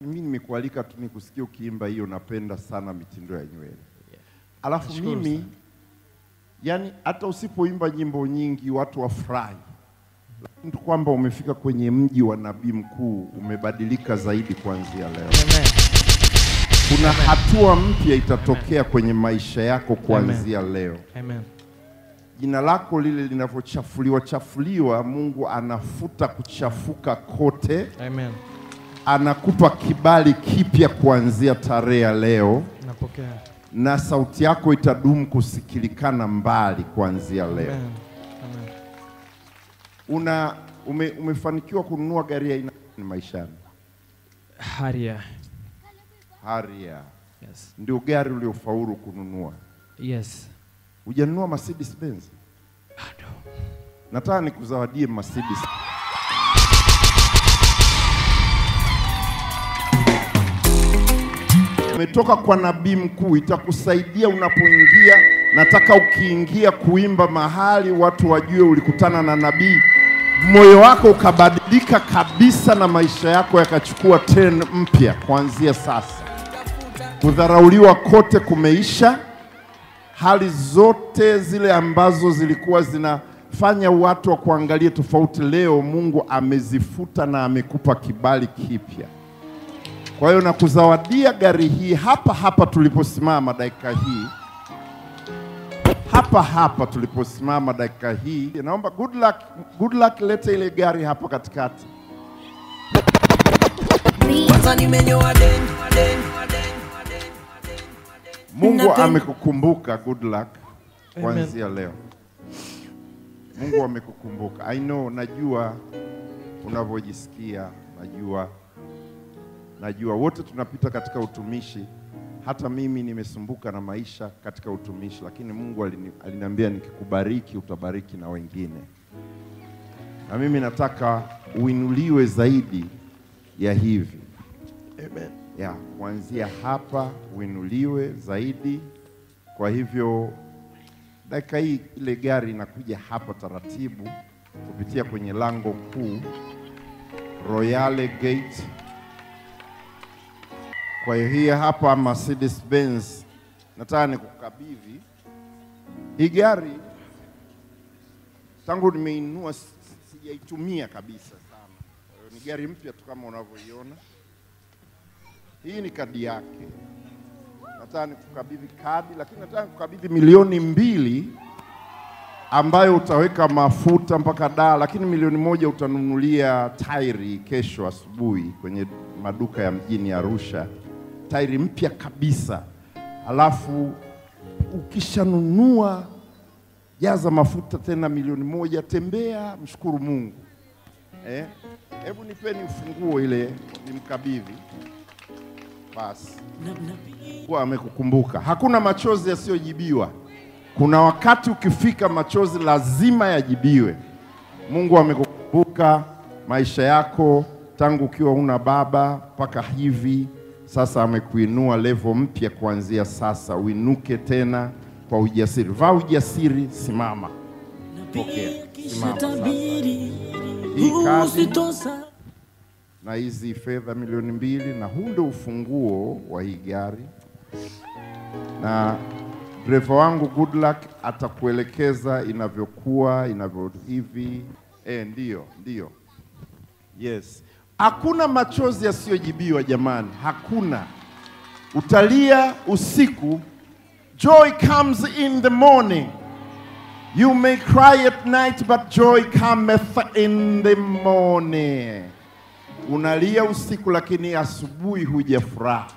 Mimi nimekualika tu nikusikia ukiimba hiyo, napenda sana mitindo ya nywele. Alafu mimi yani hata usipoimba nyimbo nyingi watu wafurahi. Lakini kwamba umefika kwenye mji wa nabii mkuu, umebadilika zaidi kuanzia leo. Amen. Kuna hatua mpya itatokea kwenye maisha yako kuanzia leo. Amen. Jina lako lile linavyochafuliwa, Mungu anafuta kuchafuka kote. Amen. Anakupa kibali kipya kuanzia tarehe ya leo. Napokea. Na sauti yako itadumu kusikilikana mbali kuanzia leo. Amen. Amen. Umefanikiwa kununua gari ya aina gani maishani? Harrier. Harrier. Yes. Ndio gari uliofaulu kununua? Yes. Hujanunua Mercedes Benz? Bado. Nataka nikuzawadie Mercedes. Umetoka kwa nabii mkuu, itakusaidia unapoingia. Nataka ukiingia kuimba mahali watu wajue ulikutana na nabii, moyo wako ukabadilika kabisa na maisha yako yakachukua turn mpya kuanzia sasa. Kudharauliwa kote kumeisha. Hali zote zile ambazo zilikuwa zinafanya watu wa kuangalia tofauti, leo Mungu amezifuta na amekupa kibali kipya. Kwa hiyo nakuzawadia gari hii hapa tuliposimama dakika hii. Hapa tuliposimama dakika hii. Naomba Godluck lete ile gari hapa katikati. Mungu amekukumbuka Godluck kuanzia leo. Mungu amekukumbuka. I know, najua unavyojisikia, najua wote tunapita katika utumishi. Hata mimi nimesumbuka na maisha katika utumishi, lakini Mungu aliniambia nikikubariki utabariki na wengine. Na mimi nataka uinuliwe zaidi ya hivi. Amen. Ya, kuanzia hapa uinuliwe zaidi. Kwa hivyo dakika hii ile gari inakuja hapa taratibu kupitia kwenye lango kuu Royale Gate. Kwa hiyo hii hapa Mercedes Benz, nataka nikukabidhi hii gari. Tangu nimeinunua sijaitumia kabisa sana. Kwa hiyo ni gari mpya tu kama unavyoiona. Hii ni kadi yake. Nataka nikukabidhi kadi, lakini nataka nikukabidhi milioni 2 ambayo utaweka mafuta mpaka Dar, lakini milioni 1 utanunulia tairi kesho asubuhi kwenye maduka ya mjini Arusha. Tairi mpya kabisa. Alafu ukishanunua jaza mafuta tena milioni 1, tembea, mshukuru Mungu. Hebu nipeni ufunguo ile nimkabidhi. Basi. Kwa amekukumbuka. Hakuna machozi yasiyojibiwa. Kuna wakati ukifika machozi lazima yajibiwe. Mungu amekukumbuka maisha yako tangu ukiwa una baba mpaka hivi. Sasa amekuinua level mpya kuanzia sasa. Uinuke tena kwa ujasiri. Vaa ujasiri, simama. Pokea. Simama sasa. Hii kazi na hizi fedha milioni 2, na huu ndio ufunguo wa hii gari. Na driver wangu Godluck atakuelekeza inavyokuwa, hivi. Ndio. Yes. Hakuna machozi yasiyojibiwa jamani, hakuna. Utalia usiku, joy comes in the morning. You may cry at night, but joy cometh in the morning. Unalia usiku lakini asubuhi hujafurahi.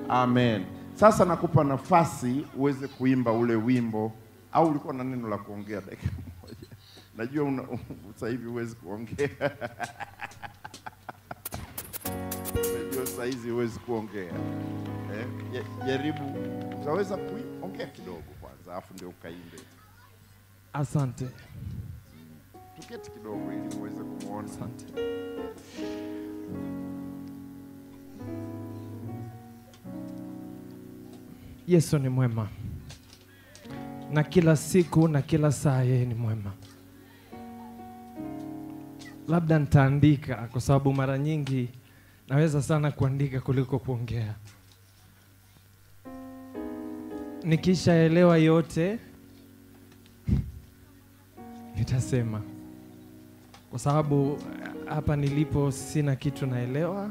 Amen. Sasa nakupa nafasi uweze kuimba ule wimbo, au ulikuwa na neno la kuongea dakika moja? Najua sasa hivi huwezi kuongea. Najua sasa hizi huwezi kuongea. Jaribu, utaweza kuongea kidogo kwanza afu ndio ukaimbe. Asante. Tuketi kidogo ili muweze kumuona. Asante. Yesu ni mwema. Na kila siku na kila saa yeye ni mwema. Labda nitaandika kwa sababu mara nyingi Naweza sana kuandika kuliko kuongea. Nikishaelewa yote nitasema. Kwa sababu hapa nilipo sina kitu naelewa,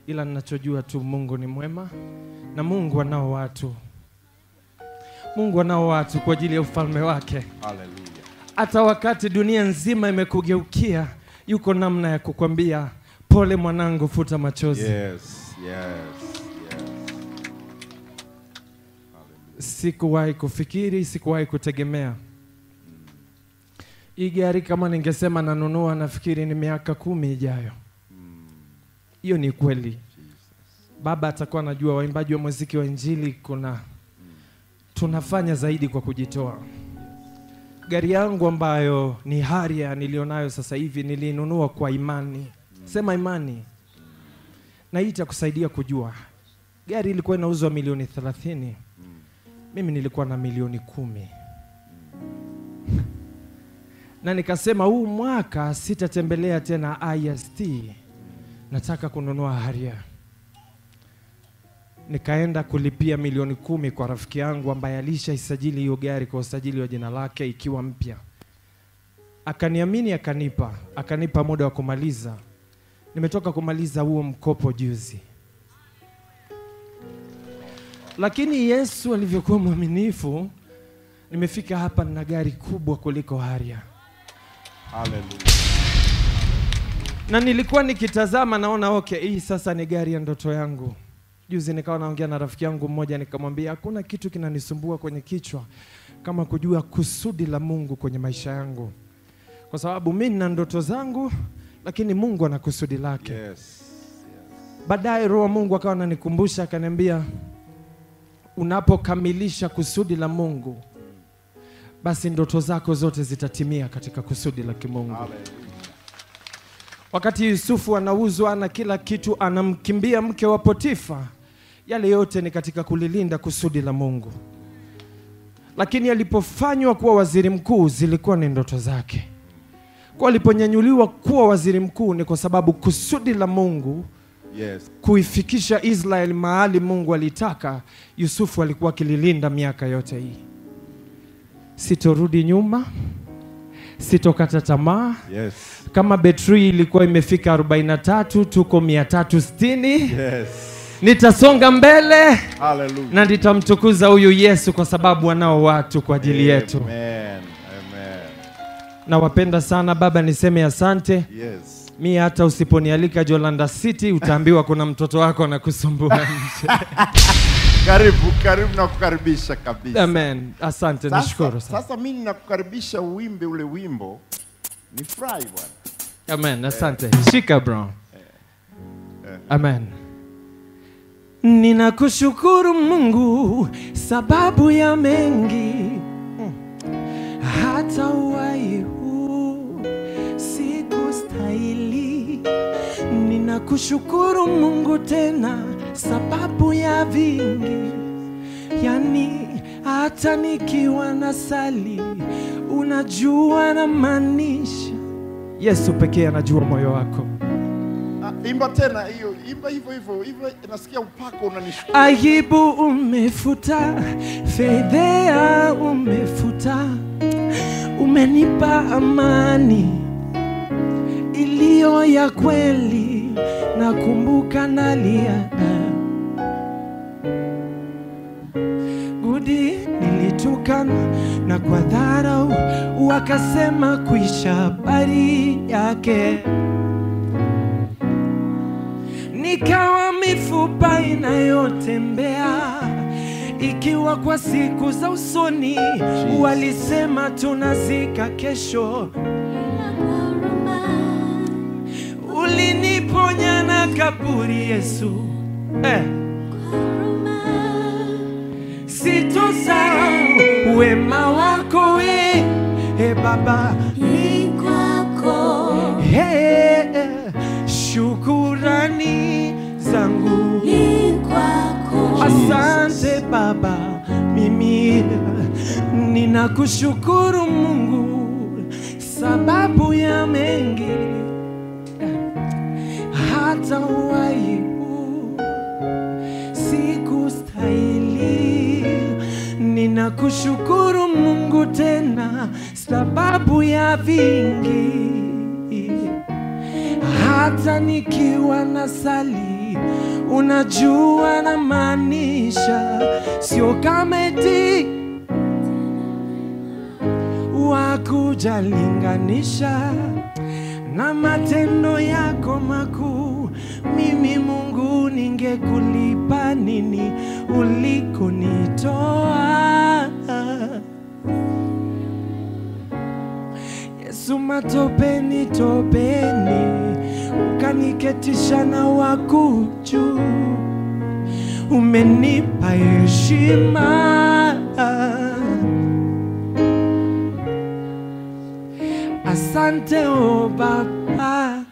ila ninachojua tu Mungu ni mwema na Mungu anao watu. Mungu anao watu kwa ajili ya ufalme wake. Hallelujah. Hata wakati dunia nzima imekugeukia, yuko namna ya kukwambia pole mwanangu, futa machozi. Yes. Sikuwahi kufikiri, sikuwahi kutegemea. Hii gari kama ningesema nanunua, nafikiri ni miaka 10 ijayo. Hiyo ni kweli. Baba atakuwa anajua waimbaji wa muziki wa injili tunafanya zaidi kwa kujitoa. Gari yangu ambayo ni Harrier nilionayo sasa hivi nilinunua kwa imani. Sema imani. Na hii itakusaidia kujua. Gari ilikuwa inauzwa milioni 30. Mimi nilikuwa na milioni 10. Na nikasema huu mwaka sitatembelea tena IST. Nataka kununua Harrier. Nikaenda kulipia milioni 10 kwa rafiki yangu ambaye alishaisajili hiyo gari kwa usajili wa jina lake ikiwa mpya. Akaniamini, akanipa muda wa kumaliza. Nimetoka kumaliza huo mkopo juzi. Lakini Yesu alivyokuwa mwaminifu, nimefika hapa na gari kubwa kuliko Harrier. Hallelujah. Na nilikuwa nikitazama naona okay, hii sasa ni gari ya ndoto yangu. Juzi nikawa naongea na rafiki yangu mmoja, nikamwambia hakuna kitu kinanisumbua kwenye kichwa kama kujua kusudi la Mungu kwenye maisha yangu. Kwa sababu mimi nina ndoto zangu, lakini Mungu ana kusudi lake. Yes. Baadaye Roho Mungu akawa ananikumbusha, akaniambia unapokamilisha kusudi la Mungu, basi ndoto zako zote zitatimia katika kusudi la kimungu. Wakati Yusufu anauzwa na kila kitu, anamkimbia mke wa Potifa, yale yote ni katika kulilinda kusudi la Mungu. Lakini alipofanywa kuwa waziri mkuu, zilikuwa ni ndoto zake. Kwa aliponyanyuliwa kuwa waziri mkuu ni kwa sababu kusudi la Mungu, kuifikisha Israeli mahali Mungu alitaka, Yusufu alikuwa akililinda miaka yote hii. Sitorudi nyuma, sitokata tamaa. Yes. Kama betri ilikuwa imefika 43, tuko 360. Yes. Nitasonga mbele. Hallelujah. Na nitamtukuza huyu Yesu kwa sababu anao watu kwa ajili yetu. Amen. Na wapenda sana baba, niseme asante. Yes. Mimi hata usiponialika Jolanda City utaambiwa kuna mtoto wako anakusumbua nje. Karibu na kukaribisha kabisa. Amen. Asante, nashukuru sana. Sasa mimi ninakukaribisha uimbe ule wimbo. Ni fry bwana. Amen. Asante. Shika bro. Amen. Ninakushukuru Mungu sababu ya mengi. Hata uhai huu sikustahili. Ninakushukuru Mungu tena sababu ya vingi. Yani hata nikiwa nasali, unajua na maanisha. Yesu pekee anajua moyo wako. Imba tena hiyo, imba hivyo, nasikia upako unanishukuru. Aibu umefuta, fedhea umefuta, umenipa amani iliyo ya kweli, nakumbuka nalia. Gudi nilitukana na kwa dharau, wakasema kuisha habari yake. Nikawa mifupa inayotembea, ikiwa kwa siku za usoni walisema tunazika kesho. Uliniponya na kaburi Yesu. Sitosahau wema wako we, Baba, ni kwako. Shukurani zangu ni kwako. Asante Baba, mimi ninakushukuru Mungu sababu ya mengi. hata uhai huu sikustahili. Ninakushukuru Mungu tena sababu ya vingi. Hata nikiwa nasali, unajua na maanisha, sio kama eti wakujalinganisha na matendo yako makuu. Mimi Mungu ningekulipa nini ulikonitoa? Yesu, matopeni topeni ukaniketisha na wakuju, umenipa heshima. Asante o Baba,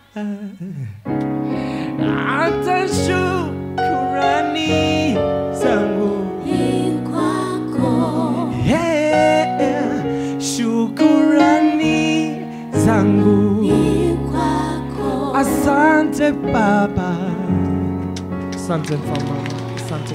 hata shukurani zangu ni kwako. Shukurani zangu ni kwako. Asante Baba, asante Mfalme, asante.